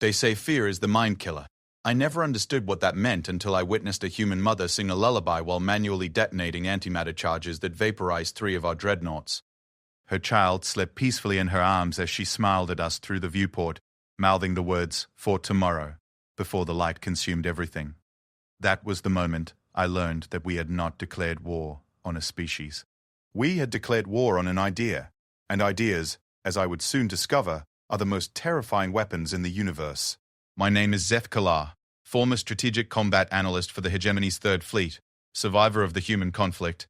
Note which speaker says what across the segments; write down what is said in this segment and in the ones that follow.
Speaker 1: They say fear is the mind killer. I never understood what that meant until I witnessed a human mother sing a lullaby while manually detonating antimatter charges that vaporized 3 of our dreadnoughts. Her child slept peacefully in her arms as she smiled at us through the viewport, mouthing the words, "For tomorrow," before the light consumed everything. That was the moment I learned that we had not declared war on a species. We had declared war on an idea, and ideas, as I would soon discover, are the most terrifying weapons in the universe. My name is Zeth Kalar, former strategic combat analyst for the Hegemony's Third Fleet, survivor of the human conflict,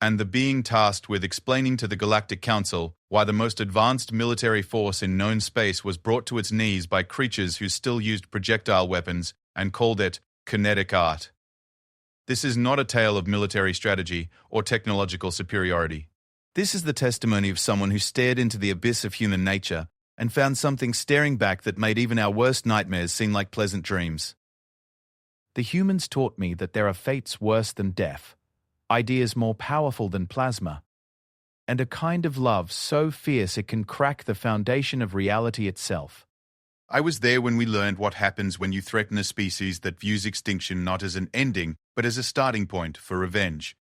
Speaker 1: and the being tasked with explaining to the Galactic Council why the most advanced military force in known space was brought to its knees by creatures who still used projectile weapons and called it kinetic art. This is not a tale of military strategy or technological superiority. This is the testimony of someone who stared into the abyss of human nature and found something staring back that made even our worst nightmares seem like pleasant dreams. The humans taught me that there are fates worse than death, ideas more powerful than plasma, and a kind of love so fierce it can crack the foundation of reality itself. I was there when we learned what happens when you threaten a species that views extinction not as an ending, but as a starting point for revenge.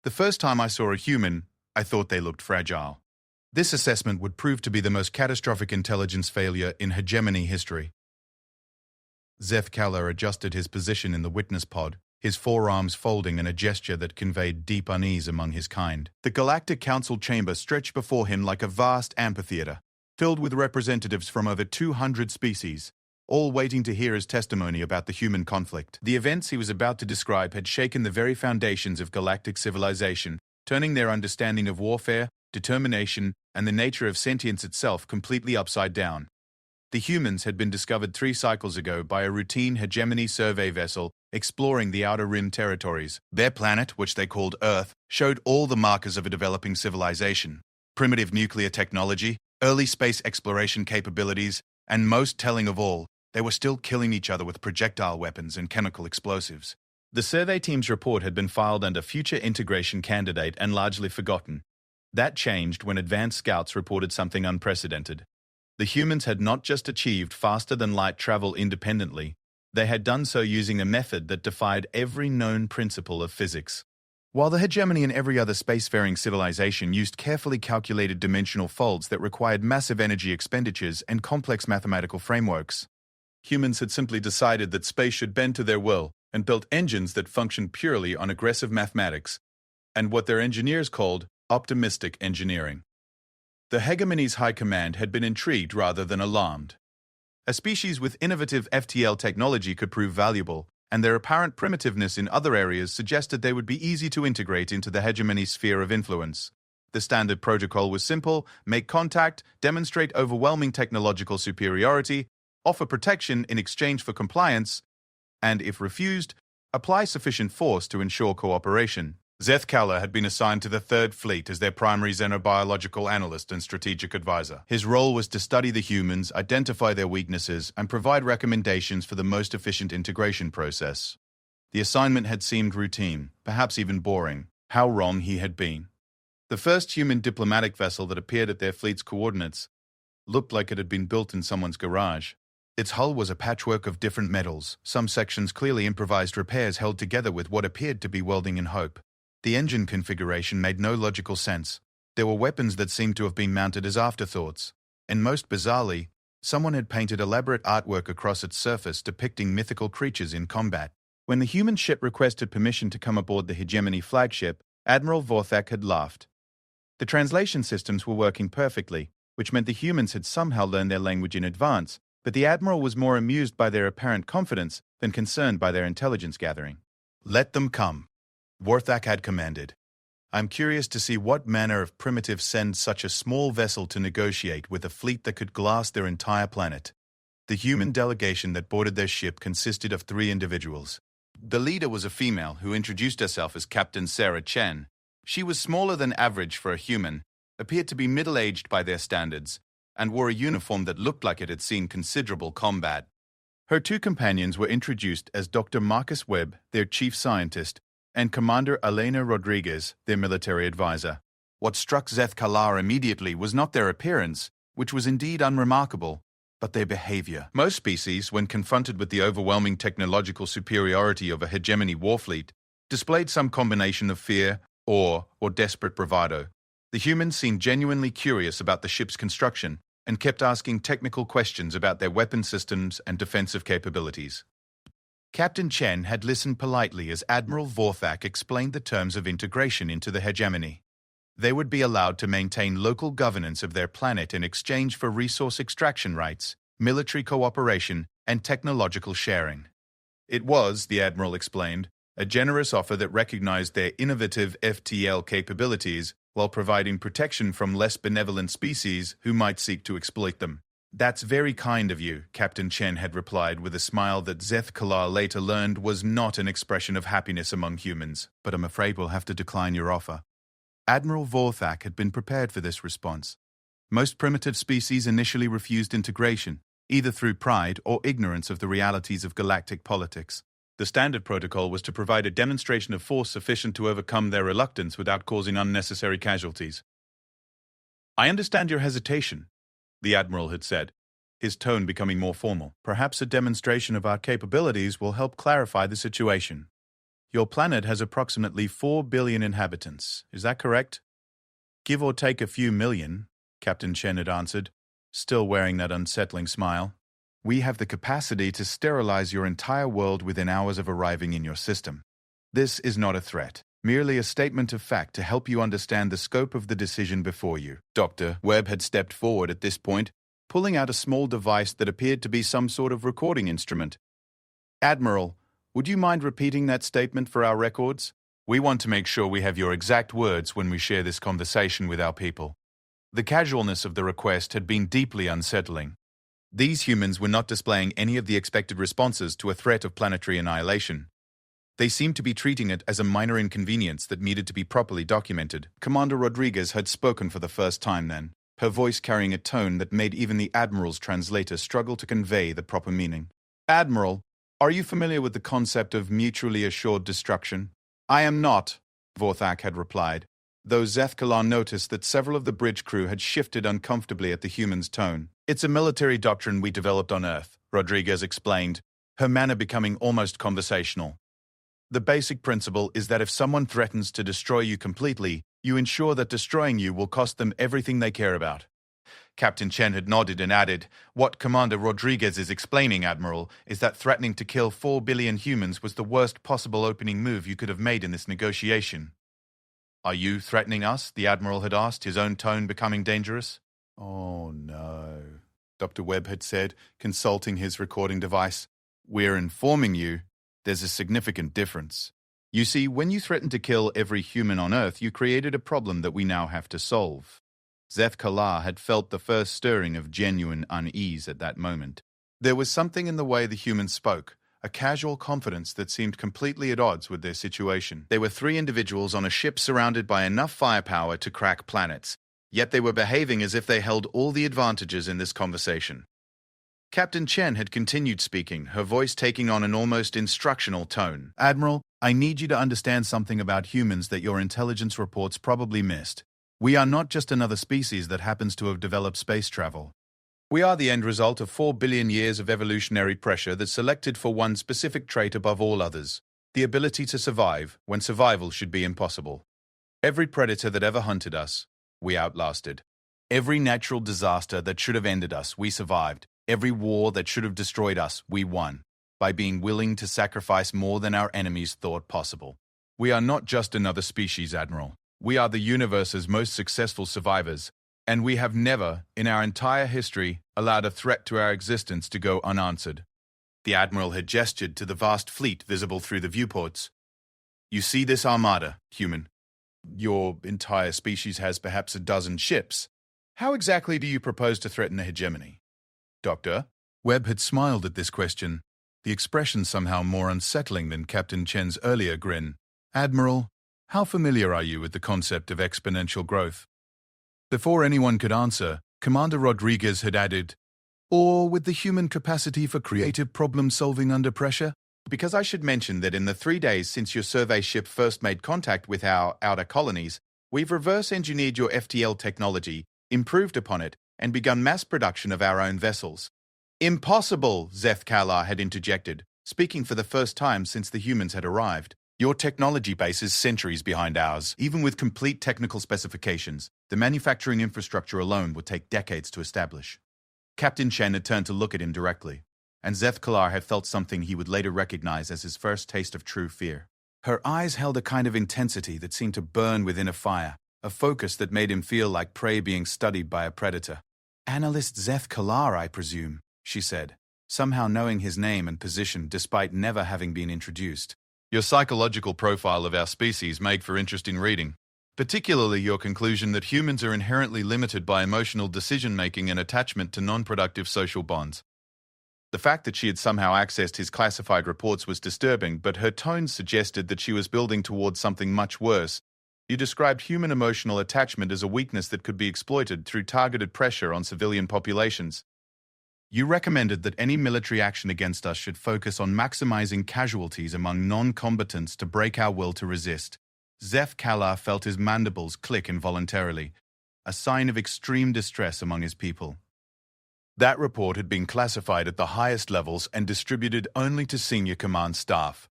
Speaker 1: The first time I saw a human, I thought they looked fragile. This assessment would prove to be the most catastrophic intelligence failure in hegemony history. Zeth Kalar adjusted his position in the witness pod, his forearms folding in a gesture that conveyed deep unease among his kind. The Galactic Council chamber stretched before him like a vast amphitheater, filled with representatives from over 200 species, all waiting to hear his testimony about the human conflict. The events he was about to describe had shaken the very foundations of galactic civilization, turning their understanding of warfare, determination, and the nature of sentience itself completely upside down. The humans had been discovered 3 cycles ago by a routine hegemony survey vessel exploring the Outer Rim territories. Their planet, which they called Earth, showed all the markers of a developing civilization: primitive nuclear technology, early space exploration capabilities, and most telling of all, they were still killing each other with projectile weapons and chemical explosives. The survey team's report had been filed under Future Integration Candidate and largely forgotten. That changed when advanced scouts reported something unprecedented. The humans had not just achieved faster-than-light travel independently, they had done so using a method that defied every known principle of physics. While the hegemony and every other spacefaring civilization used carefully calculated dimensional folds that required massive energy expenditures and complex mathematical frameworks, humans had simply decided that space should bend to their will and built engines that functioned purely on aggressive mathematics and what their engineers called optimistic engineering. The hegemony's high command had been intrigued rather than alarmed. A species with innovative FTL technology could prove valuable, and their apparent primitiveness in other areas suggested they would be easy to integrate into the hegemony's sphere of influence. The standard protocol was simple: make contact, demonstrate overwhelming technological superiority, offer protection in exchange for compliance, and, if refused, apply sufficient force to ensure cooperation. Zeth Kalar had been assigned to the Third Fleet as their primary xenobiological analyst and strategic advisor. His role was to study the humans, identify their weaknesses, and provide recommendations for the most efficient integration process. The assignment had seemed routine, perhaps even boring. How wrong he had been. The first human diplomatic vessel that appeared at their fleet's coordinates looked like it had been built in someone's garage. Its hull was a patchwork of different metals, some sections clearly improvised repairs held together with what appeared to be welding in hope. The engine configuration made no logical sense. There were weapons that seemed to have been mounted as afterthoughts, and most bizarrely, someone had painted elaborate artwork across its surface depicting mythical creatures in combat. When the human ship requested permission to come aboard the Hegemony flagship, Admiral Vorthak had laughed. The translation systems were working perfectly, which meant the humans had somehow learned their language in advance, but the Admiral was more amused by their apparent confidence than concerned by their intelligence gathering. "Let them come," Vorthak had commanded. "I'm curious to see what manner of primitive sends such a small vessel to negotiate with a fleet that could glass their entire planet." The human delegation that boarded their ship consisted of 3 individuals. The leader was a female who introduced herself as Captain Sarah Chen. She was smaller than average for a human, appeared to be middle-aged by their standards, and wore a uniform that looked like it had seen considerable combat. Her 2 companions were introduced as Dr. Marcus Webb, their chief scientist, and Commander Elena Rodriguez, their military advisor. What struck Zeth Kalar immediately was not their appearance, which was indeed unremarkable, but their behavior. Most species, when confronted with the overwhelming technological superiority of a hegemony warfleet, displayed some combination of fear, awe, or desperate bravado. The humans seemed genuinely curious about the ship's construction and kept asking technical questions about their weapon systems and defensive capabilities. Captain Chen had listened politely as Admiral Vorthak explained the terms of integration into the hegemony. They would be allowed to maintain local governance of their planet in exchange for resource extraction rights, military cooperation, and technological sharing. It was, the Admiral explained, a generous offer that recognized their innovative FTL capabilities while providing protection from less benevolent species who might seek to exploit them. "That's very kind of you," Captain Chen had replied with a smile that Zeth Kalar later learned was not an expression of happiness among humans. "But I'm afraid we'll have to decline your offer." Admiral Vorthak had been prepared for this response. Most primitive species initially refused integration, either through pride or ignorance of the realities of galactic politics. The standard protocol was to provide a demonstration of force sufficient to overcome their reluctance without causing unnecessary casualties. "I understand your hesitation," the Admiral had said, his tone becoming more formal. "Perhaps a demonstration of our capabilities will help clarify the situation. Your planet has approximately 4 billion inhabitants, is that correct?" "Give or take a few million," Captain Chen had answered, still wearing that unsettling smile. "We have the capacity to sterilize your entire world within hours of arriving in your system. This is not a threat, merely a statement of fact to help you understand the scope of the decision before you." Dr. Webb had stepped forward at this point, pulling out a small device that appeared to be some sort of recording instrument. "Admiral, would you mind repeating that statement for our records? We want to make sure we have your exact words when we share this conversation with our people." The casualness of the request had been deeply unsettling. These humans were not displaying any of the expected responses to a threat of planetary annihilation. They seemed to be treating it as a minor inconvenience that needed to be properly documented. Commander Rodriguez had spoken for the first time then, her voice carrying a tone that made even the Admiral's translator struggle to convey the proper meaning. "Admiral, are you familiar with the concept of mutually assured destruction?" "I am not," Vorthak had replied, though Zeth Kalar noticed that several of the bridge crew had shifted uncomfortably at the human's tone. "It's a military doctrine we developed on Earth," Rodriguez explained, her manner becoming almost conversational. "The basic principle is that if someone threatens to destroy you completely, you ensure that destroying you will cost them everything they care about." Captain Chen had nodded and added, "What Commander Rodriguez is explaining, Admiral, is that threatening to kill 4 billion humans was the worst possible opening move you could have made in this negotiation." "Are you threatening us?" the Admiral had asked, his own tone becoming dangerous. "Oh no," Dr. Webb had said, consulting his recording device. "We're informing you there's a significant difference. You see, when you threatened to kill every human on Earth, you created a problem that we now have to solve." Zeth Kalar had felt the first stirring of genuine unease at that moment. There was something in the way the humans spoke, a casual confidence that seemed completely at odds with their situation. They were 3 individuals on a ship surrounded by enough firepower to crack planets, yet they were behaving as if they held all the advantages in this conversation. Captain Chen had continued speaking, her voice taking on an almost instructional tone. "Admiral, I need you to understand something about humans that your intelligence reports probably missed. We are not just another species that happens to have developed space travel. We are the end result of 4 billion years of evolutionary pressure that selected for one specific trait above all others, the ability to survive when survival should be impossible. Every predator that ever hunted us, we outlasted. Every natural disaster that should have ended us, we survived. Every war that should have destroyed us, we won, by being willing to sacrifice more than our enemies thought possible. We are not just another species, Admiral. We are the universe's most successful survivors, and we have never, in our entire history, allowed a threat to our existence to go unanswered." The Admiral had gestured to the vast fleet visible through the viewports. "You see this armada, human? Your entire species has perhaps a dozen ships. How exactly do you propose to threaten the hegemony?" "Doctor?" Webb had smiled at this question, the expression somehow more unsettling than Captain Chen's earlier grin. "Admiral, how familiar are you with the concept of exponential growth?" Before anyone could answer, Commander Rodriguez had added, "Or with the human capacity for creative problem-solving under pressure?" "Because I should mention that in the 3 days since your survey ship first made contact with our outer colonies, we've reverse-engineered your FTL technology, improved upon it, and begun mass production of our own vessels. Impossible, Zeth Kalar had interjected, speaking for the first time since the humans had arrived. Your technology base is centuries behind ours. Even with complete technical specifications, the manufacturing infrastructure alone would take decades to establish. Captain Chen had turned to look at him directly, and Zeth Kalar had felt something he would later recognize as his first taste of true fear. Her eyes held a kind of intensity that seemed to burn within a fire, a focus that made him feel like prey being studied by a predator. "Analyst Zeth Kalar, I presume," she said, somehow knowing his name and position despite never having been introduced. "Your psychological profile of our species made for interesting reading, particularly your conclusion that humans are inherently limited by emotional decision-making and attachment to non-productive social bonds." The fact that she had somehow accessed his classified reports was disturbing, but her tone suggested that she was building towards something much worse. "You described human emotional attachment as a weakness that could be exploited through targeted pressure on civilian populations. You recommended that any military action against us should focus on maximizing casualties among non-combatants to break our will to resist." Zeth Kalar felt his mandibles click involuntarily, a sign of extreme distress among his people. That report had been classified at the highest levels and distributed only to senior command staff.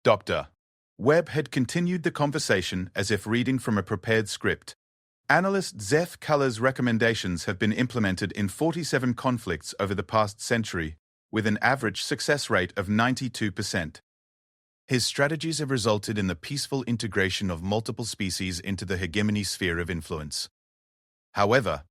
Speaker 1: Dr. Webb had continued the conversation as if reading from a prepared script. Analyst Zeth Kalar's recommendations have been implemented in 47 conflicts over the past century, with an average success rate of 92%. His strategies have resulted in the peaceful integration of multiple species into the hegemony sphere of influence. However,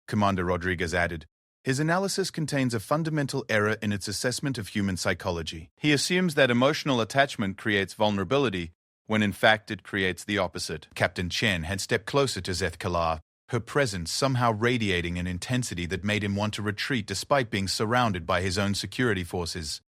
Speaker 1: Commander Rodriguez added, his analysis contains a fundamental error in its assessment of human psychology. He assumes that emotional attachment creates vulnerability, when in fact it creates the opposite. Captain Chen had stepped closer to Zeth Kalar, her presence somehow radiating an intensity that made him want to retreat despite being surrounded by his own security forces.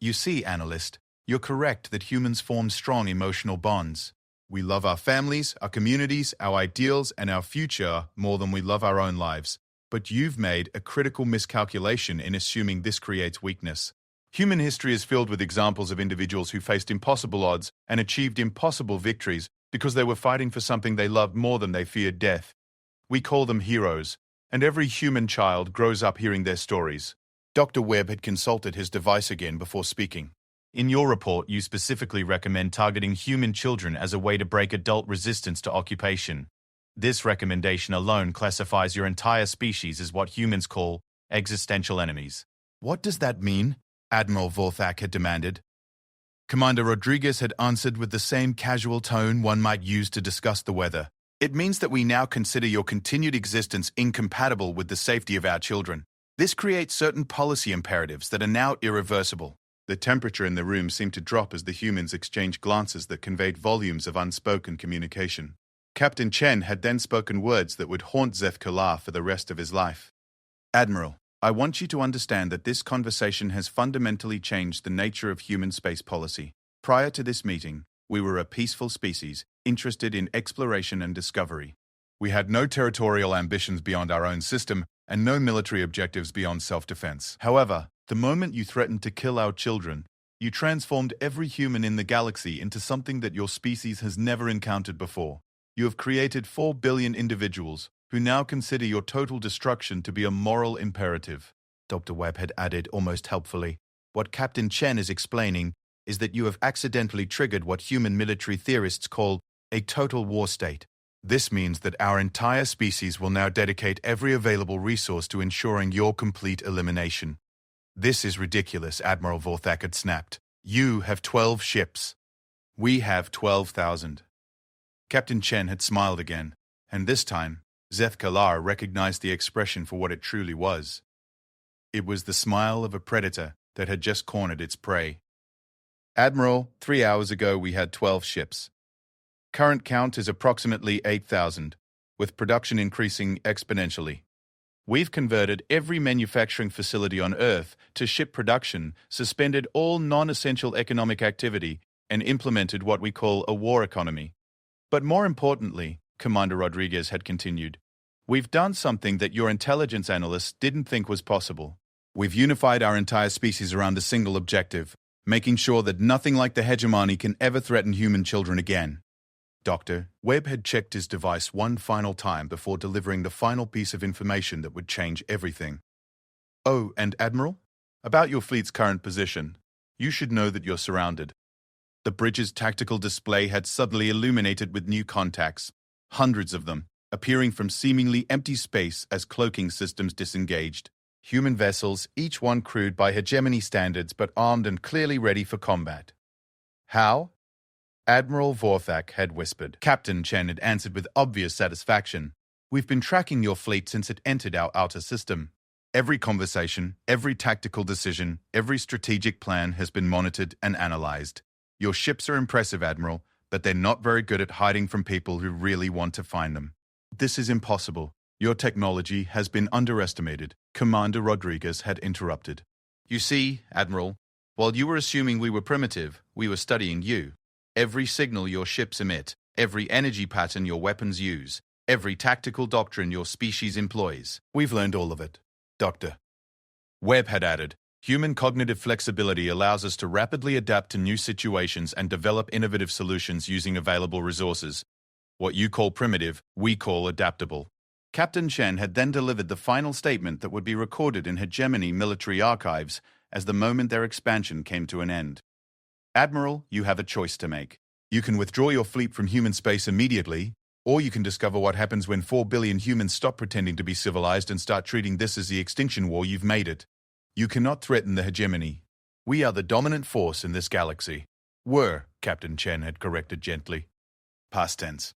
Speaker 1: "You see, Analyst, you're correct that humans form strong emotional bonds. We love our families, our communities, our ideals, and our future more than we love our own lives. But you've made a critical miscalculation in assuming this creates weakness. Human history is filled with examples of individuals who faced impossible odds and achieved impossible victories because they were fighting for something they loved more than they feared death. We call them heroes, and every human child grows up hearing their stories." Dr. Webb had consulted his device again before speaking. "In your report, you specifically recommend targeting human children as a way to break adult resistance to occupation. This recommendation alone classifies your entire species as what humans call existential enemies." "What does that mean?" Admiral Vorthak had demanded. Commander Rodriguez had answered with the same casual tone one might use to discuss the weather. "It means that we now consider your continued existence incompatible with the safety of our children. This creates certain policy imperatives that are now irreversible." The temperature in the room seemed to drop as the humans exchanged glances that conveyed volumes of unspoken communication. Captain Chen had then spoken words that would haunt Zeth Kalar for the rest of his life. "Admiral, I want you to understand that this conversation has fundamentally changed the nature of human space policy. Prior to this meeting, we were a peaceful species, interested in exploration and discovery. We had no territorial ambitions beyond our own system and no military objectives beyond self-defense. However, the moment you threatened to kill our children, you transformed every human in the galaxy into something that your species has never encountered before. You have created 4 billion individuals who now consider your total destruction to be a moral imperative." Dr. Webb had added almost helpfully, "What Captain Chen is explaining is that you have accidentally triggered what human military theorists call a total war state. This means that our entire species will now dedicate every available resource to ensuring your complete elimination." "This is ridiculous," Admiral Vorthak had snapped. "You have 12 ships. We have 12,000. Captain Chen had smiled again, and this time, Zeth Kalar recognized the expression for what it truly was. It was the smile of a predator that had just cornered its prey. "Admiral, 3 hours ago we had 12 ships. Current count is approximately 8,000, with production increasing exponentially. We've converted every manufacturing facility on Earth to ship production, suspended all non-essential economic activity, and implemented what we call a war economy. But more importantly," Commander Rodriguez had continued, "we've done something that your intelligence analysts didn't think was possible. We've unified our entire species around a single objective, making sure that nothing like the hegemony can ever threaten human children again." Dr. Webb had checked his device one final time before delivering the final piece of information that would change everything. Oh, and Admiral? About your fleet's current position. You should know that you're surrounded. The bridge's tactical display had suddenly illuminated with new contacts, hundreds of them, appearing from seemingly empty space as cloaking systems disengaged. Human vessels, each one crewed by hegemony standards but armed and clearly ready for combat. How? Admiral Vorthak had whispered. Captain Chen had answered with obvious satisfaction. We've been tracking your fleet since it entered our outer system. Every conversation, every tactical decision, every strategic plan has been monitored and analyzed. Your ships are impressive, Admiral, but they're not very good at hiding from people who really want to find them. This is impossible. Your technology has been underestimated, Commander Rodriguez had interrupted. You see, Admiral, while you were assuming we were primitive, we were studying you. Every signal your ships emit, every energy pattern your weapons use, every tactical doctrine your species employs. We've learned all of it, Doctor. Webb had added, human cognitive flexibility allows us to rapidly adapt to new situations and develop innovative solutions using available resources. What you call primitive, we call adaptable. Captain Chen had then delivered the final statement that would be recorded in hegemony military archives as the moment their expansion came to an end. Admiral, you have a choice to make. You can withdraw your fleet from human space immediately, or you can discover what happens when 4 billion humans stop pretending to be civilized and start treating this as the extinction war you've made it. You cannot threaten the hegemony. We are the dominant force in this galaxy. Were, Captain Chen had corrected gently. Past tense.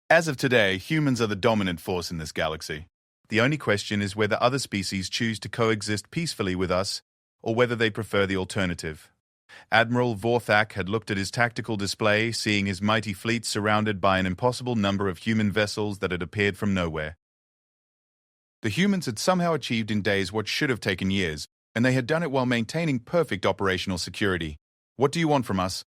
Speaker 1: As of today, humans are the dominant force in this galaxy. The only question is whether other species choose to coexist peacefully with us, or whether they prefer the alternative. Admiral Vorthak had looked at his tactical display, seeing his mighty fleet surrounded by an impossible number of human vessels that had appeared from nowhere. The humans had somehow achieved in days what should have taken years, and they had done it while maintaining perfect operational security. What do you want from us?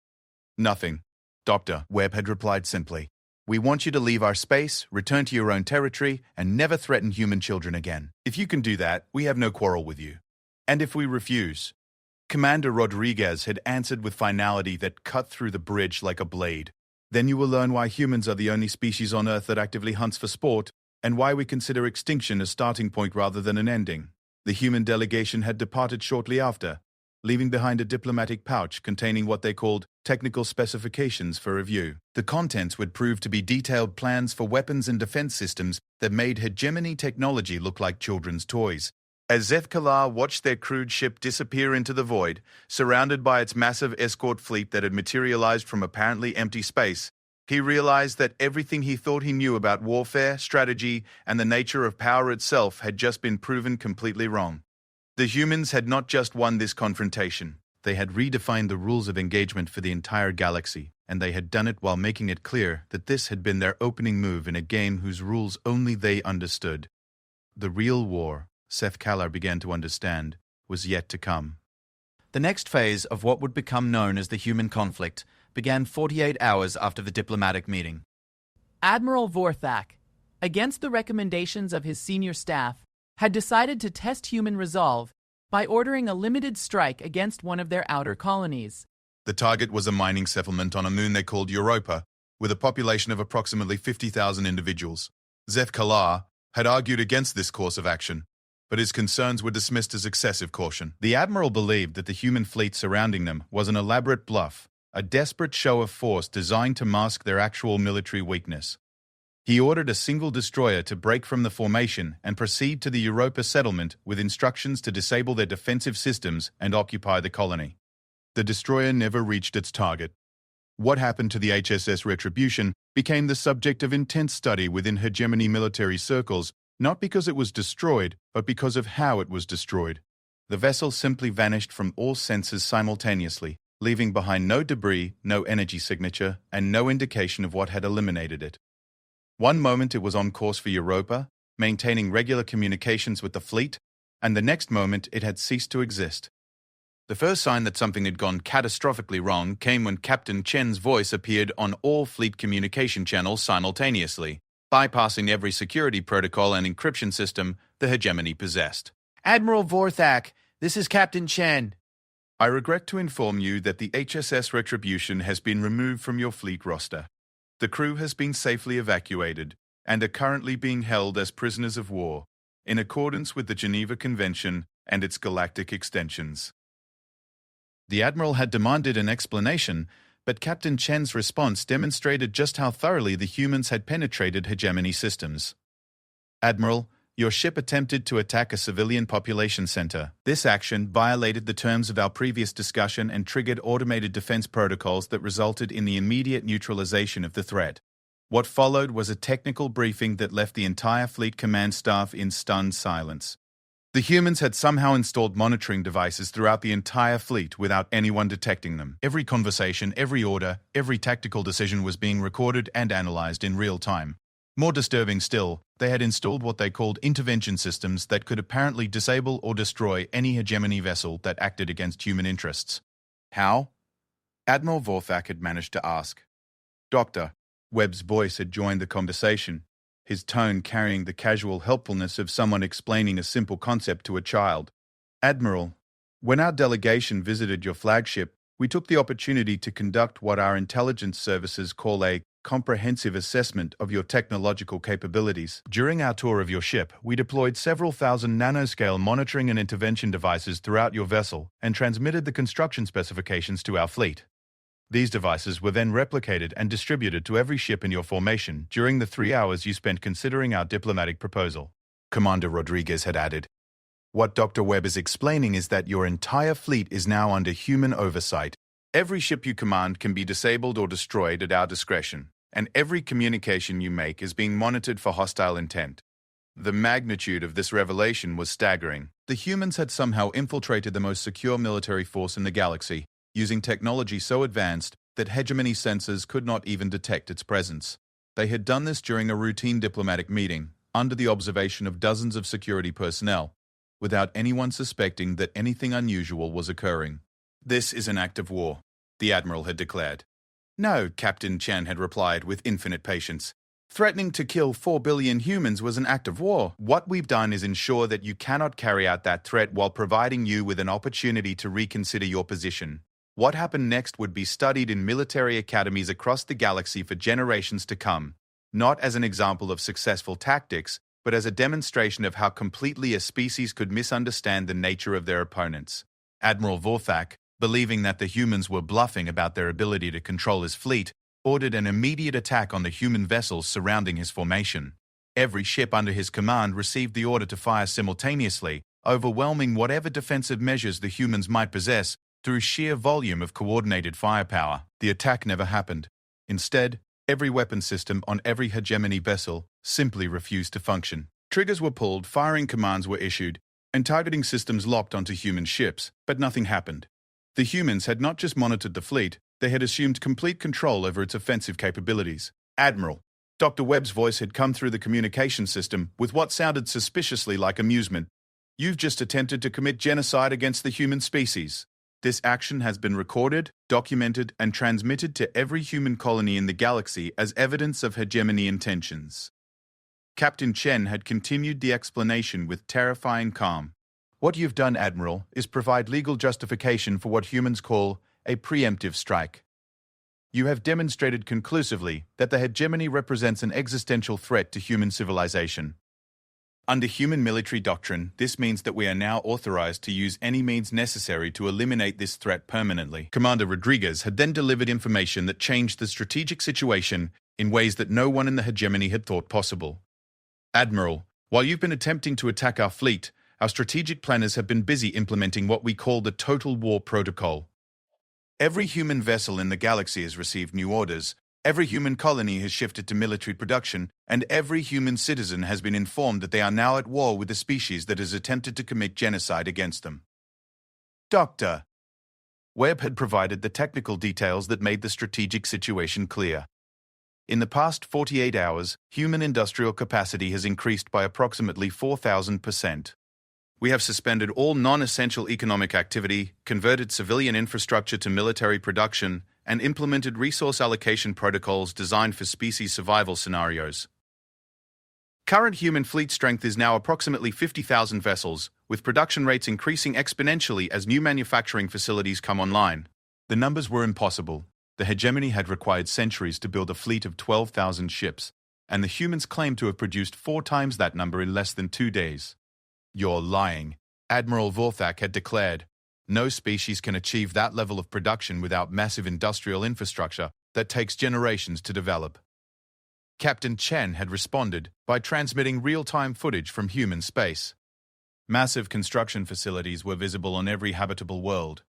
Speaker 1: Nothing, Doctor, Webb had replied simply. We want you to leave our space, return to your own territory, and never threaten human children again. If you can do that, we have no quarrel with you. And if we refuse? Commander Rodriguez had answered with finality that cut through the bridge like a blade. Then you will learn why humans are the only species on Earth that actively hunts for sport, and why we consider extinction a starting point rather than an ending. The human delegation had departed shortly after, leaving behind a diplomatic pouch containing what they called technical specifications for review. The contents would prove to be detailed plans for weapons and defense systems that made hegemony technology look like children's toys. As Zeth-Kalar watched their crude ship disappear into the void, surrounded by its massive escort fleet that had materialized from apparently empty space, he realized that everything he thought he knew about warfare, strategy, and the nature of power itself had just been proven completely wrong. The humans had not just won this confrontation. They had redefined the rules of engagement for the entire galaxy, and they had done it while making it clear that this had been their opening move in a game whose rules only they understood. The real war, Zeth-Kalar began to understand, was yet to come. The next phase of what would become known as the human conflict began 48 hours after the diplomatic meeting.
Speaker 2: Admiral Vorthak, against the recommendations of his senior staff, had decided to test human resolve by ordering a limited strike against one of their outer colonies.
Speaker 1: The target was a mining settlement on a moon they called Europa, with a population of approximately 50,000 individuals. Zeth-Kalar had argued against this course of action, but his concerns were dismissed as excessive caution. The Admiral believed that the human fleet surrounding them was an elaborate bluff, a desperate show of force designed to mask their actual military weakness. He ordered a single destroyer to break from the formation and proceed to the Europa settlement with instructions to disable their defensive systems and occupy the colony. The destroyer never reached its target. What happened to the HSS Retribution became the subject of intense study within hegemony military circles, not because it was destroyed, but because of how it was destroyed. The vessel simply vanished from all senses simultaneously, leaving behind no debris, no energy signature, and no indication of what had eliminated it. One moment it was on course for Europa, maintaining regular communications with the fleet, and the next moment it had ceased to exist. The first sign that something had gone catastrophically wrong came when Captain Chen's voice appeared on all fleet communication channels simultaneously, bypassing every security protocol and encryption system the hegemony possessed.
Speaker 3: Admiral Vorthak, this is Captain Chen.
Speaker 1: I regret to inform you that the HSS Retribution has been removed from your fleet roster. The crew has been safely evacuated and are currently being held as prisoners of war, in accordance with the Geneva Convention and its galactic extensions. The Admiral had demanded an explanation, but Captain Chen's response demonstrated just how thoroughly the humans had penetrated hegemony systems. Admiral, your ship attempted to attack a civilian population center. This action violated the terms of our previous discussion and triggered automated defense protocols that resulted in the immediate neutralization of the threat. What followed was a technical briefing that left the entire fleet command staff in stunned silence. The humans had somehow installed monitoring devices throughout the entire fleet without anyone detecting them. Every conversation, every order, every tactical decision was being recorded and analyzed in real time. More disturbing still, they had installed what they called intervention systems that could apparently disable or destroy any hegemony vessel that acted against human interests. How? Admiral Vorthak had managed to ask. Doctor, Webb's voice had joined the conversation, his tone carrying the casual helpfulness of someone explaining a simple concept to a child. Admiral, when our delegation visited your flagship, we took the opportunity to conduct what our intelligence services call a comprehensive assessment of your technological capabilities. During our tour of your ship, we deployed several thousand nanoscale monitoring and intervention devices throughout your vessel and transmitted the construction specifications to our fleet. These devices were then replicated and distributed to every ship in your formation during the 3 hours you spent considering our diplomatic proposal. Commander Rodriguez had added. What Dr. Webb is explaining is that your entire fleet is now under human oversight. Every ship you command can be disabled or destroyed at our discretion, and every communication you make is being monitored for hostile intent. The magnitude of this revelation was staggering. The humans had somehow infiltrated the most secure military force in the galaxy, using technology so advanced that hegemony sensors could not even detect its presence. They had done this during a routine diplomatic meeting, under the observation of dozens of security personnel, without anyone suspecting that anything unusual was occurring. This is an act of war, the Admiral had declared. No, Captain Chen had replied with infinite patience. Threatening to kill 4 billion humans was an act of war. What we've done is ensure that you cannot carry out that threat while providing you with an opportunity to reconsider your position. What happened next would be studied in military academies across the galaxy for generations to come, not as an example of successful tactics, but as a demonstration of how completely a species could misunderstand the nature of their opponents. Admiral Vorthak, believing that the humans were bluffing about their ability to control his fleet, ordered an immediate attack on the human vessels surrounding his formation. Every ship under his command received the order to fire simultaneously, overwhelming whatever defensive measures the humans might possess through sheer volume of coordinated firepower. The attack never happened. Instead, every weapon system on every hegemony vessel simply refused to function. Triggers were pulled, firing commands were issued, and targeting systems locked onto human ships, but nothing happened. The humans had not just monitored the fleet, they had assumed complete control over its offensive capabilities. Admiral, Dr. Webb's voice had come through the communication system with what sounded suspiciously like amusement. You've just attempted to commit genocide against the human species. This action has been recorded, documented, and transmitted to every human colony in the galaxy as evidence of hegemony intentions. Captain Chen had continued the explanation with terrifying calm. What you've done, Admiral, is provide legal justification for what humans call a preemptive strike. You have demonstrated conclusively that the hegemony represents an existential threat to human civilization. Under human military doctrine, this means that we are now authorized to use any means necessary to eliminate this threat permanently. Commander Rodriguez had then delivered information that changed the strategic situation in ways that no one in the hegemony had thought possible. Admiral, while you've been attempting to attack our fleet, our strategic planners have been busy implementing what we call the Total War Protocol. Every human vessel in the galaxy has received new orders, every human colony has shifted to military production, and every human citizen has been informed that they are now at war with a species that has attempted to commit genocide against them. Doctor, Webb had provided the technical details that made the strategic situation clear. In the past 48 hours, human industrial capacity has increased by approximately 4,000%. We have suspended all non-essential economic activity, converted civilian infrastructure to military production, and implemented resource allocation protocols designed for species survival scenarios. Current human fleet strength is now approximately 50,000 vessels, with production rates increasing exponentially as new manufacturing facilities come online. The numbers were impossible. The hegemony had required centuries to build a fleet of 12,000 ships, and the humans claimed to have produced 4 times that number in less than 2 days. You're lying. Admiral Vorthak had declared, "No species can achieve that level of production without massive industrial infrastructure that takes generations to develop." Captain Chen had responded by transmitting real-time footage from human space. Massive construction facilities were visible on every habitable world.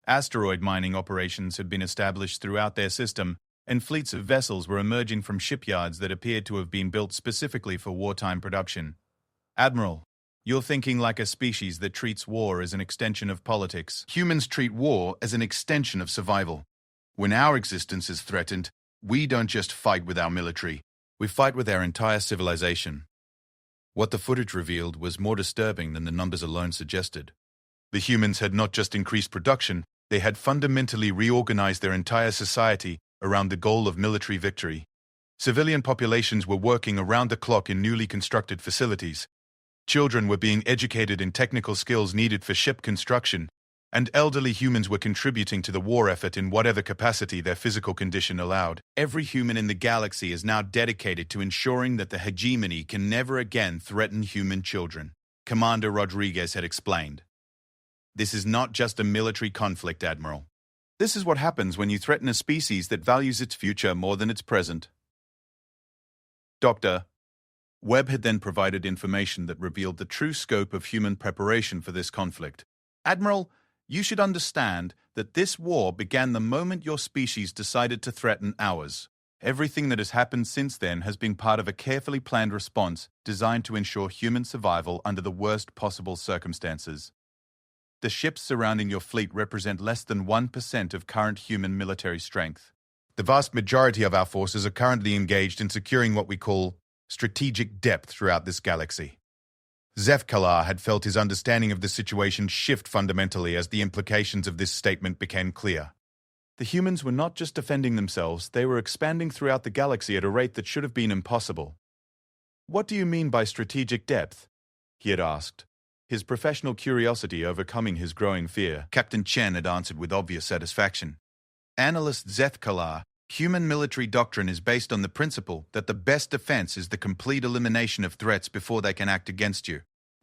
Speaker 1: Asteroid mining operations had been established throughout their system, and fleets of vessels were emerging from shipyards that appeared to have been built specifically for wartime production. "Admiral, you're thinking like a species that treats war as an extension of politics. Humans treat war as an extension of survival. When our existence is threatened, we don't just fight with our military. We fight with our entire civilization." What the footage revealed was more disturbing than the numbers alone suggested. The humans had not just increased production, they had fundamentally reorganized their entire society around the goal of military victory. Civilian populations were working around the clock in newly constructed facilities. Children were being educated in technical skills needed for ship construction, and elderly humans were contributing to the war effort in whatever capacity their physical condition allowed. Every human in the galaxy is now dedicated to ensuring that the hegemony can never again threaten human children, Commander Rodriguez had explained. "This is not just a military conflict, Admiral. This is what happens when you threaten a species that values its future more than its present." Dr. Webb had then provided information that revealed the true scope of human preparation for this conflict. "Admiral, you should understand that this war began the moment your species decided to threaten ours. Everything that has happened since then has been part of a carefully planned response designed to ensure human survival under the worst possible circumstances. The ships surrounding your fleet represent less than 1% of current human military strength. The vast majority of our forces are currently engaged in securing what we call strategic depth throughout this galaxy." Zefkalar had felt his understanding of the situation shift fundamentally as the implications of this statement became clear. The humans were not just defending themselves, they were expanding throughout the galaxy at a rate that should have been impossible. "What do you mean by strategic depth?" he had asked, his professional curiosity overcoming his growing fear. Captain Chen had answered with obvious satisfaction. "Analyst Zefkalar, human military doctrine is based on the principle that the best defense is the complete elimination of threats before they can act against you.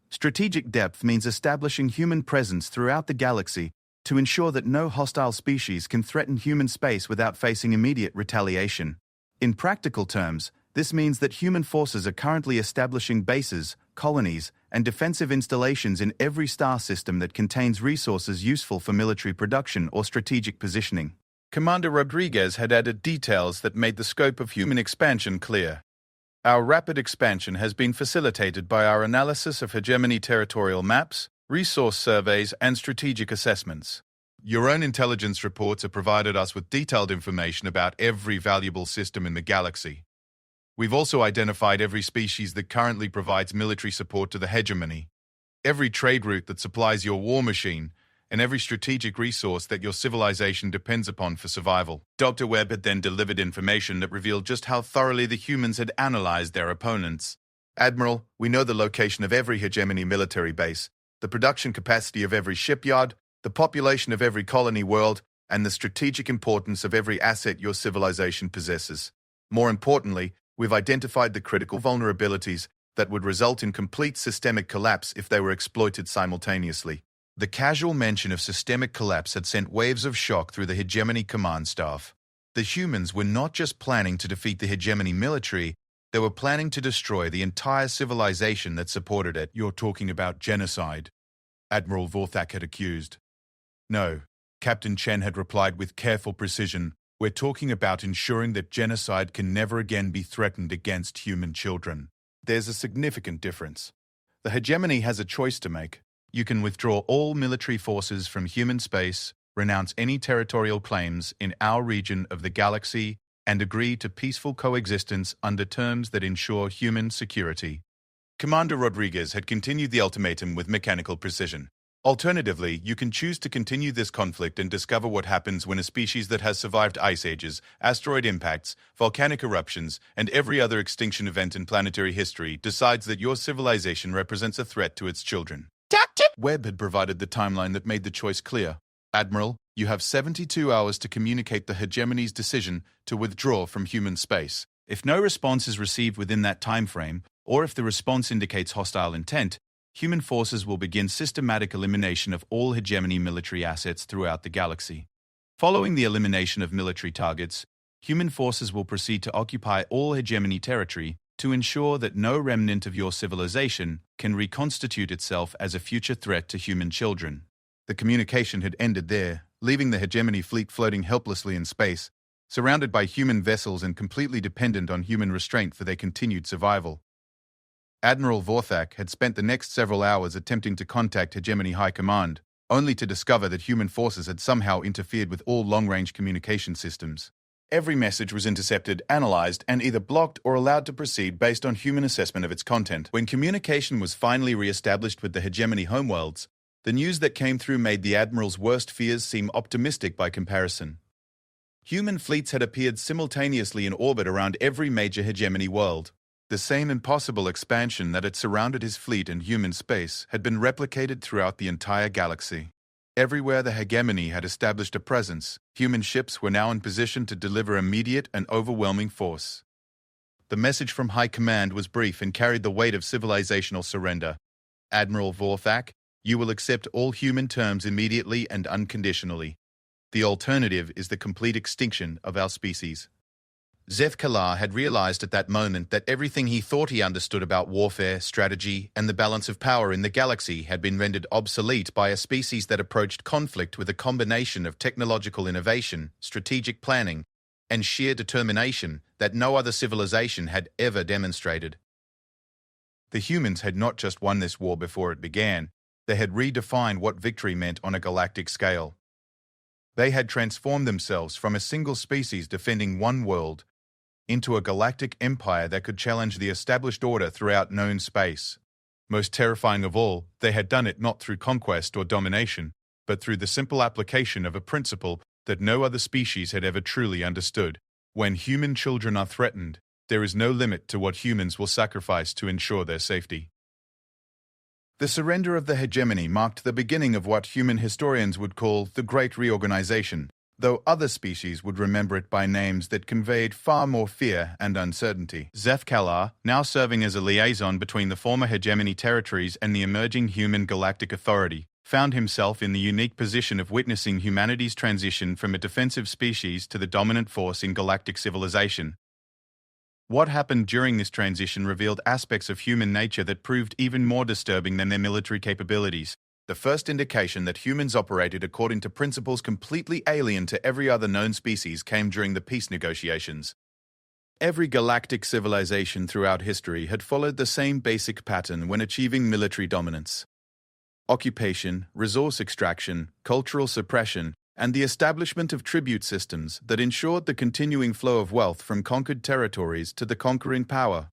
Speaker 1: Strategic depth means establishing human presence throughout the galaxy to ensure that no hostile species can threaten human space without facing immediate retaliation. In practical terms, this means that human forces are currently establishing bases, colonies, and defensive installations in every star system that contains resources useful for military production or strategic positioning." Commander Rodriguez had added details that made the scope of human expansion clear. "Our rapid expansion has been facilitated by our analysis of hegemony territorial maps, resource surveys, and strategic assessments. Your own intelligence reports have provided us with detailed information about every valuable system in the galaxy. We've also identified every species that currently provides military support to the hegemony, every trade route that supplies your war machine, and every strategic resource that your civilization depends upon for survival." Dr. Webb had then delivered information that revealed just how thoroughly the humans had analyzed their opponents. "Admiral, we know the location of every hegemony military base, the production capacity of every shipyard, the population of every colony world, and the strategic importance of every asset your civilization possesses. More importantly, we've identified the critical vulnerabilities that would result in complete systemic collapse if they were exploited simultaneously." The casual mention of systemic collapse had sent waves of shock through the hegemony command staff. The humans were not just planning to defeat the hegemony military, they were planning to destroy the entire civilization that supported it. "You're talking about genocide," Admiral Vorthak had accused. "No," Captain Chen had replied with careful precision, "we're talking about ensuring that genocide can never again be threatened against human children. There's a significant difference. The hegemony has a choice to make. You can withdraw all military forces from human space, renounce any territorial claims in our region of the galaxy, and agree to peaceful coexistence under terms that ensure human security." Commander Rodriguez had continued the ultimatum with mechanical precision. "Alternatively, you can choose to continue this conflict and discover what happens when a species that has survived ice ages, asteroid impacts, volcanic eruptions, and every other extinction event in planetary history decides that your civilization represents a threat to its children." Webb had provided the timeline that made the choice clear. "Admiral, you have 72 hours to communicate the hegemony's decision to withdraw from human space. If no response is received within that time frame, or if the response indicates hostile intent, human forces will begin systematic elimination of all hegemony military assets throughout the galaxy. Following the elimination of military targets, human forces will proceed to occupy all hegemony territory to ensure that no remnant of your civilization can reconstitute itself as a future threat to human children. The communication had ended there, leaving the hegemony fleet floating helplessly in space, surrounded by human vessels and completely dependent on human restraint for their continued survival. Admiral Vorthak had spent the next several hours attempting to contact Hegemony High Command, only to discover that human forces had somehow interfered with all long-range communication systems. Every message was intercepted, analyzed, and either blocked or allowed to proceed based on human assessment of its content. When communication was finally re-established with the Hegemony homeworlds, the news that came through made the Admiral's worst fears seem optimistic by comparison. Human fleets had appeared simultaneously in orbit around every major Hegemony world. The same impossible expansion that had surrounded his fleet in human space had been replicated throughout the entire galaxy. Everywhere the hegemony had established a presence, human ships were now in position to deliver immediate and overwhelming force. The message from High Command was brief and carried the weight of civilizational surrender. Admiral Vorthak, you will accept all human terms immediately and unconditionally. The alternative is the complete extinction of our species. Zeth Kalar had realized at that moment that everything he thought he understood about warfare, strategy, and the balance of power in the galaxy had been rendered obsolete by a species that approached conflict with a combination of technological innovation, strategic planning, and sheer determination that no other civilization had ever demonstrated. The humans had not just won this war before it began, they had redefined what victory meant on a galactic scale. They had transformed themselves from a single species defending one world into a galactic empire that could challenge the established order throughout known space. Most terrifying of all, they had done it not through conquest or domination, but through the simple application of a principle that no other species had ever truly understood. When human children are threatened, there is no limit to what humans will sacrifice to ensure their safety. The surrender of the hegemony marked the beginning of what human historians would call the Great Reorganization, though other species would remember it by names that conveyed far more fear and uncertainty. Zeth Kalar, now serving as a liaison between the former hegemony territories and the emerging human galactic authority, found himself in the unique position of witnessing humanity's transition from a defensive species to the dominant force in galactic civilization. What happened during this transition revealed aspects of human nature that proved even more disturbing than their military capabilities. The first indication that humans operated according to principles completely alien to every other known species came during the peace negotiations. Every galactic civilization throughout history had followed the same basic pattern when achieving military dominance. Occupation, resource extraction, cultural suppression, and the establishment of tribute systems that ensured the continuing flow of wealth from conquered territories to the conquering power.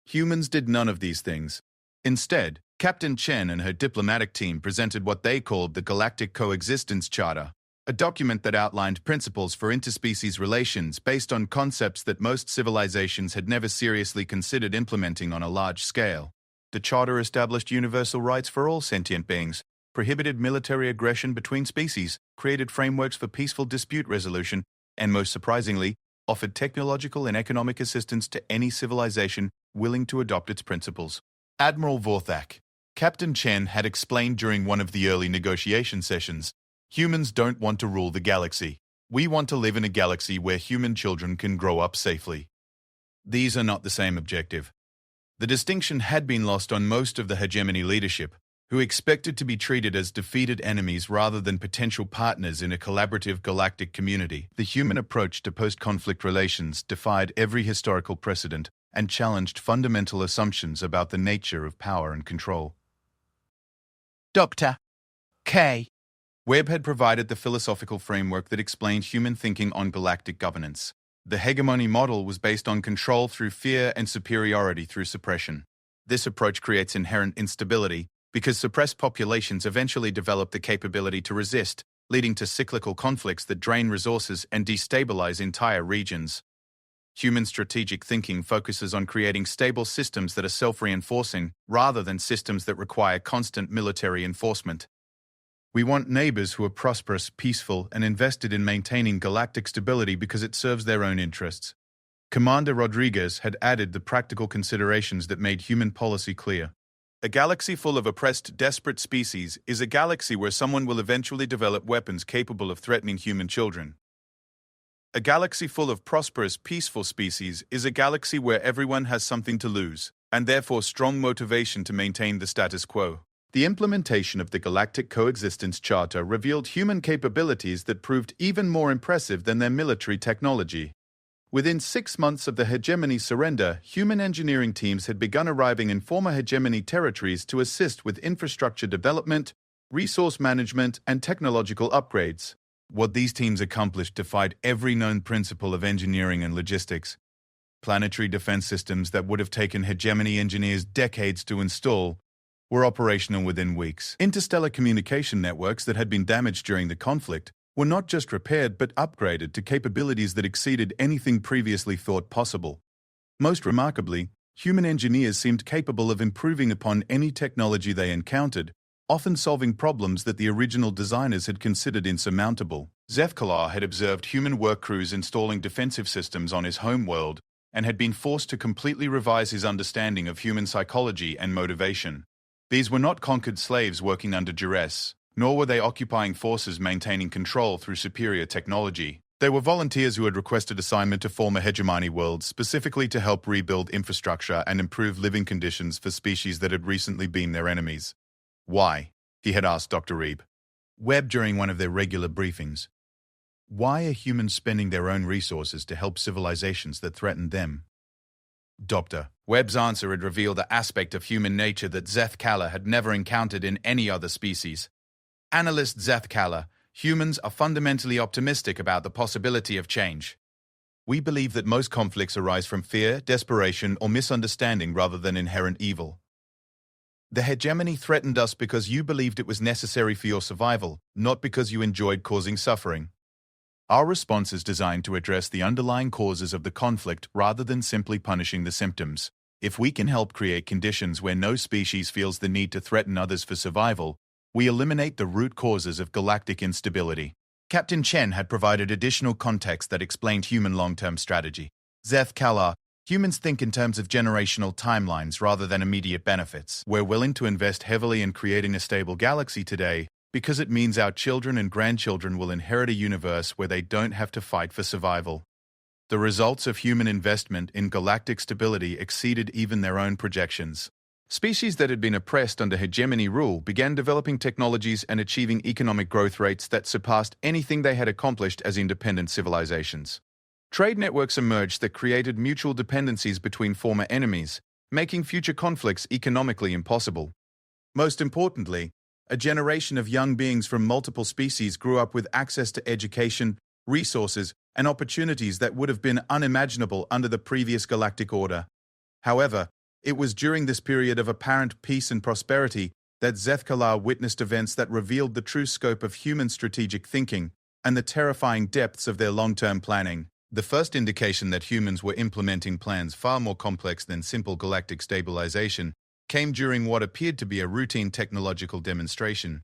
Speaker 1: Humans did none of these things. Instead, Captain Chen and her diplomatic team presented what they called the Galactic Coexistence Charter, a document that outlined principles for interspecies relations based on concepts that most civilizations had never seriously considered implementing on a large scale. The charter established universal rights for all sentient beings, prohibited military aggression between species, created frameworks for peaceful dispute resolution, and most surprisingly, offered technological and economic assistance to any civilization willing to adopt its principles. Admiral Vorthak, Captain Chen had explained during one of the early negotiation sessions, humans don't want to rule the galaxy. We want to live in a galaxy where human children can grow up safely. These are not the same objective. The distinction had been lost on most of the hegemony leadership, who expected to be treated as defeated enemies rather than potential partners in a collaborative galactic community. The human approach to post-conflict relations defied every historical precedent and challenged fundamental assumptions about the nature of power and control.
Speaker 3: Dr. K.
Speaker 1: Webb had provided the philosophical framework that explained human thinking on galactic governance. The hegemony model was based on control through fear and superiority through suppression. This approach creates inherent instability because suppressed populations eventually develop the capability to resist, leading to cyclical conflicts that drain resources and destabilize entire regions. Human strategic thinking focuses on creating stable systems that are self-reinforcing rather than systems that require constant military enforcement. We want neighbors who are prosperous, peaceful, and invested in maintaining galactic stability because it serves their own interests. Commander Rodriguez had added the practical considerations that made human policy clear. A galaxy full of oppressed, desperate species is a galaxy where someone will eventually develop weapons capable of threatening human children. A galaxy full of prosperous, peaceful species is a galaxy where everyone has something to lose, and therefore strong motivation to maintain the status quo. The implementation of the Galactic Coexistence Charter revealed human capabilities that proved even more impressive than their military technology. Within 6 months of the hegemony surrender, human engineering teams had begun arriving in former hegemony territories to assist with infrastructure development, resource management, and technological upgrades. What these teams accomplished defied every known principle of engineering and logistics. Planetary defense systems that would have taken hegemony engineers decades to install were operational within weeks. Interstellar communication networks that had been damaged during the conflict were not just repaired but upgraded to capabilities that exceeded anything previously thought possible. Most remarkably, human engineers seemed capable of improving upon any technology they encountered, often solving problems that the original designers had considered insurmountable. Zethkalar had observed human work crews installing defensive systems on his home world and had been forced to completely revise his understanding of human psychology and motivation. These were not conquered slaves working under duress, nor were they occupying forces maintaining control through superior technology. They were volunteers who had requested assignment to former hegemony worlds specifically to help rebuild infrastructure and improve living conditions for species that had recently been their enemies. Why? He had asked Dr. Reeb Webb during one of their regular briefings. Why are humans spending their own resources to help civilizations that threaten them? Dr. Webb's answer had revealed an aspect of human nature that Zethkalar had never encountered in any other species. Analyst Zethkalar, humans are fundamentally optimistic about the possibility of change. We believe that most conflicts arise from fear, desperation, or misunderstanding rather than inherent evil. The hegemony threatened us because you believed it was necessary for your survival, not because you enjoyed causing suffering. Our response is designed to address the underlying causes of the conflict rather than simply punishing the symptoms. If we can help create conditions where no species feels the need to threaten others for survival, we eliminate the root causes of galactic instability. Captain Chen had provided additional context that explained human long-term strategy. Zethkalar, humans think in terms of generational timelines rather than immediate benefits. We're willing to invest heavily in creating a stable galaxy today because it means our children and grandchildren will inherit a universe where they don't have to fight for survival. The results of human investment in galactic stability exceeded even their own projections. Species that had been oppressed under hegemony rule began developing technologies and achieving economic growth rates that surpassed anything they had accomplished as independent civilizations. Trade networks emerged that created mutual dependencies between former enemies, making future conflicts economically impossible. Most importantly, a generation of young beings from multiple species grew up with access to education, resources, and opportunities that would have been unimaginable under the previous galactic order. However, it was during this period of apparent peace and prosperity that Zethkalar witnessed events that revealed the true scope of human strategic thinking and the terrifying depths of their long-term planning. The first indication that humans were implementing plans far more complex than simple galactic stabilization came during what appeared to be a routine technological demonstration.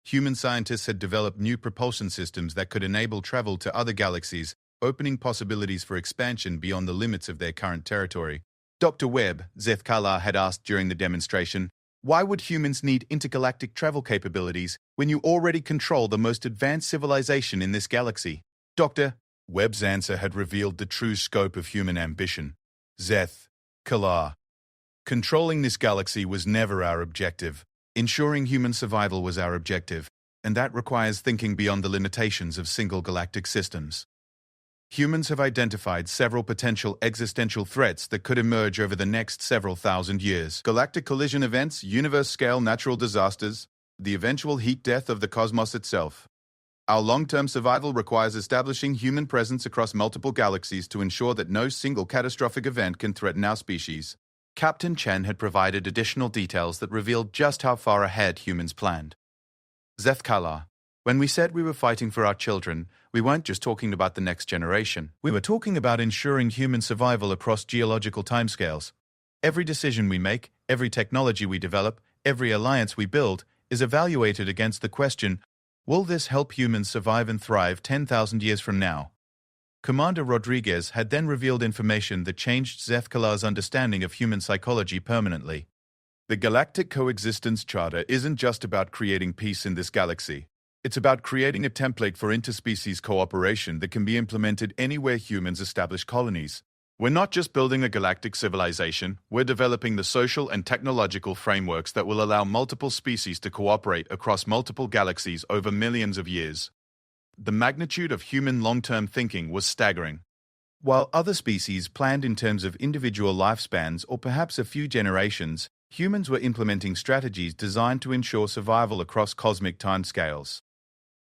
Speaker 1: Human scientists had developed new propulsion systems that could enable travel to other galaxies, opening possibilities for expansion beyond the limits of their current territory. Dr. Webb, Zethkalar had asked during the demonstration, why would humans need intergalactic travel capabilities when you already control the most advanced civilization in this galaxy? Dr. Webb's answer had revealed the true scope of human ambition. Zethkalar. Controlling this galaxy was never our objective. Ensuring human survival was our objective, and that requires thinking beyond the limitations of single galactic systems. Humans have identified several potential existential threats that could emerge over the next several thousand years. Galactic collision events, universe-scale natural disasters, the eventual heat death of the cosmos itself. Our long-term survival requires establishing human presence across multiple galaxies to ensure that no single catastrophic event can threaten our species. Captain Chen had provided additional details that revealed just how far ahead humans planned. Zethkalar, when we said we were fighting for our children, we weren't just talking about the next generation. We were talking about ensuring human survival across geological timescales. Every decision we make, every technology we develop, every alliance we build is evaluated against the question, will this help humans survive and thrive 10,000 years from now? Commander Rodriguez had then revealed information that changed Zethkalar's understanding of human psychology permanently. The Galactic Coexistence Charter isn't just about creating peace in this galaxy. It's about creating a template for interspecies cooperation that can be implemented anywhere humans establish colonies. We're not just building a galactic civilization, we're developing the social and technological frameworks that will allow multiple species to cooperate across multiple galaxies over millions of years. The magnitude of human long-term thinking was staggering. While other species planned in terms of individual lifespans or perhaps a few generations, humans were implementing strategies designed to ensure survival across cosmic timescales.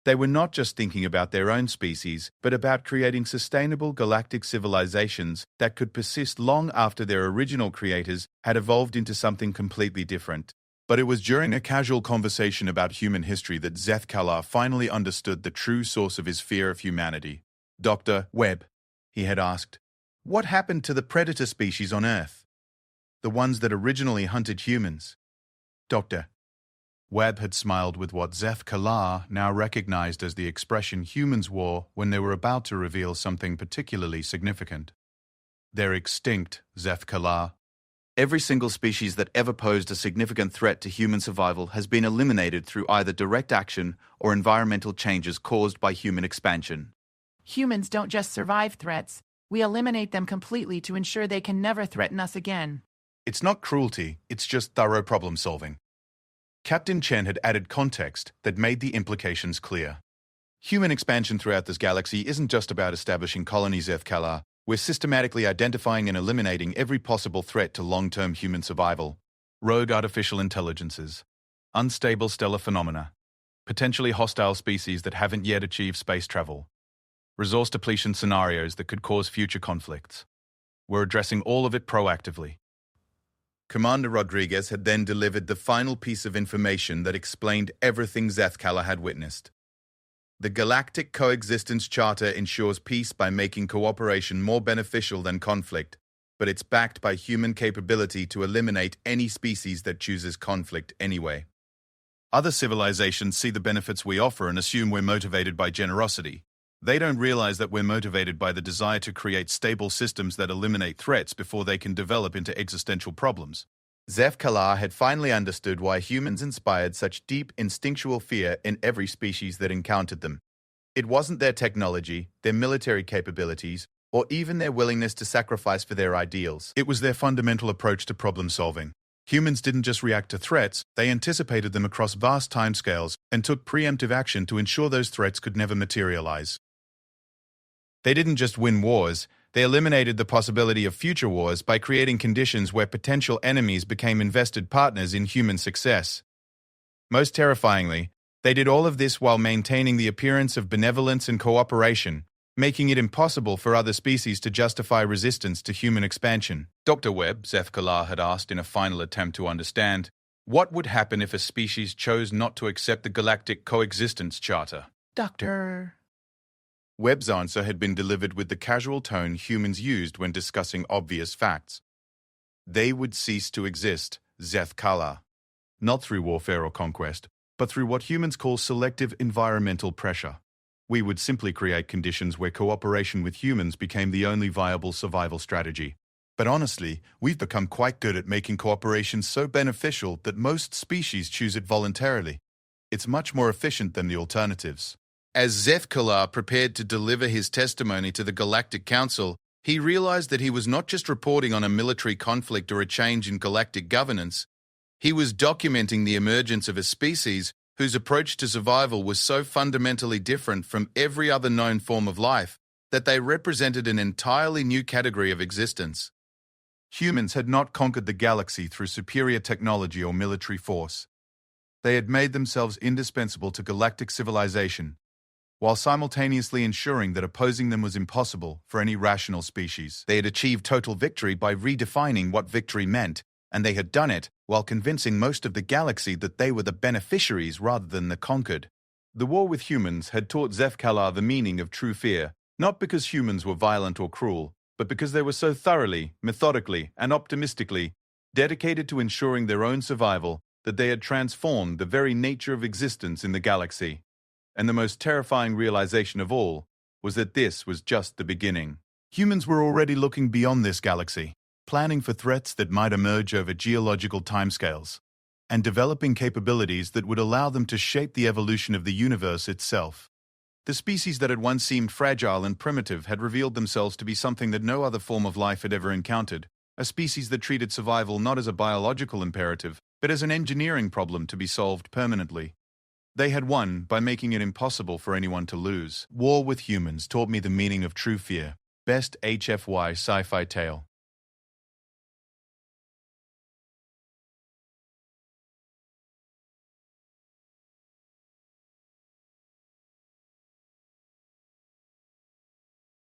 Speaker 1: They were not just thinking about their own species, but about creating sustainable galactic civilizations that could persist long after their original creators had evolved into something completely different. But it was during a casual conversation about human history that Zeth Kalar finally understood the true source of his fear of humanity. "Dr. Webb," he had asked, "what happened to the predator species on Earth? The ones that originally hunted humans?" Dr. Webb had smiled with what Zeth Kalar now recognized as the expression humans wore when they were about to reveal something particularly significant. "They're extinct, Zeth Kalar. Every single species that ever posed a significant threat to human survival has been eliminated through either direct action or environmental changes caused by human expansion."
Speaker 2: Humans don't just survive threats, we eliminate them completely to ensure they can never threaten us again.
Speaker 1: "It's not cruelty, it's just thorough problem solving." Captain Chen had added context that made the implications clear. Human expansion throughout this galaxy isn't just about establishing colonies, Zeth Kalar. We're systematically identifying and eliminating every possible threat to long-term human survival. Rogue artificial intelligences, unstable stellar phenomena, potentially hostile species that haven't yet achieved space travel, resource depletion scenarios that could cause future conflicts. We're addressing all of it proactively. Commander Rodriguez had then delivered the final piece of information that explained everything Zeth Kalar had witnessed. The Galactic Coexistence Charter ensures peace by making cooperation more beneficial than conflict, but it's backed by human capability to eliminate any species that chooses conflict anyway. Other civilizations see the benefits we offer and assume we're motivated by generosity. They don't realize that we're motivated by the desire to create stable systems that eliminate threats before they can develop into existential problems. Zeth Kalar had finally understood why humans inspired such deep instinctual fear in every species that encountered them. It wasn't their technology, their military capabilities, or even their willingness to sacrifice for their ideals. It was their fundamental approach to problem solving. Humans didn't just react to threats, they anticipated them across vast timescales and took preemptive action to ensure those threats could never materialize. They didn't just win wars, they eliminated the possibility of future wars by creating conditions where potential enemies became invested partners in human success. Most terrifyingly, they did all of this while maintaining the appearance of benevolence and cooperation, making it impossible for other species to justify resistance to human expansion. Dr. Webb, Zeth Kalar had asked in a final attempt to understand, what would happen if a species chose not to accept the Galactic Coexistence Charter?
Speaker 2: Doctor.
Speaker 1: Webb's answer had been delivered with the casual tone humans used when discussing obvious facts. They would cease to exist, Zeth Kalar. Not through warfare or conquest, but through what humans call selective environmental pressure. We would simply create conditions where cooperation with humans became the only viable survival strategy. But honestly, we've become quite good at making cooperation so beneficial that most species choose it voluntarily. It's much more efficient than the alternatives. As Zeth Kalar prepared to deliver his testimony to the Galactic Council, he realized that he was not just reporting on a military conflict or a change in galactic governance. He was documenting the emergence of a species whose approach to survival was so fundamentally different from every other known form of life that they represented an entirely new category of existence. Humans had not conquered the galaxy through superior technology or military force. They had made themselves indispensable to galactic civilization, while simultaneously ensuring that opposing them was impossible for any rational species. They had achieved total victory by redefining what victory meant, and they had done it while convincing most of the galaxy that they were the beneficiaries rather than the conquered. The war with humans had taught Zeth Kalar the meaning of true fear, not because humans were violent or cruel, but because they were so thoroughly, methodically, and optimistically dedicated to ensuring their own survival that they had transformed the very nature of existence in the galaxy. And the most terrifying realization of all was that this was just the beginning. Humans were already looking beyond this galaxy, planning for threats that might emerge over geological timescales, and developing capabilities that would allow them to shape the evolution of the universe itself. The species that had once seemed fragile and primitive had revealed themselves to be something that no other form of life had ever encountered, a species that treated survival not as a biological imperative, but as an engineering problem to be solved permanently. They had won by making it impossible for anyone to lose. War with humans taught me the meaning of true fear. Best HFY Sci-Fi tale.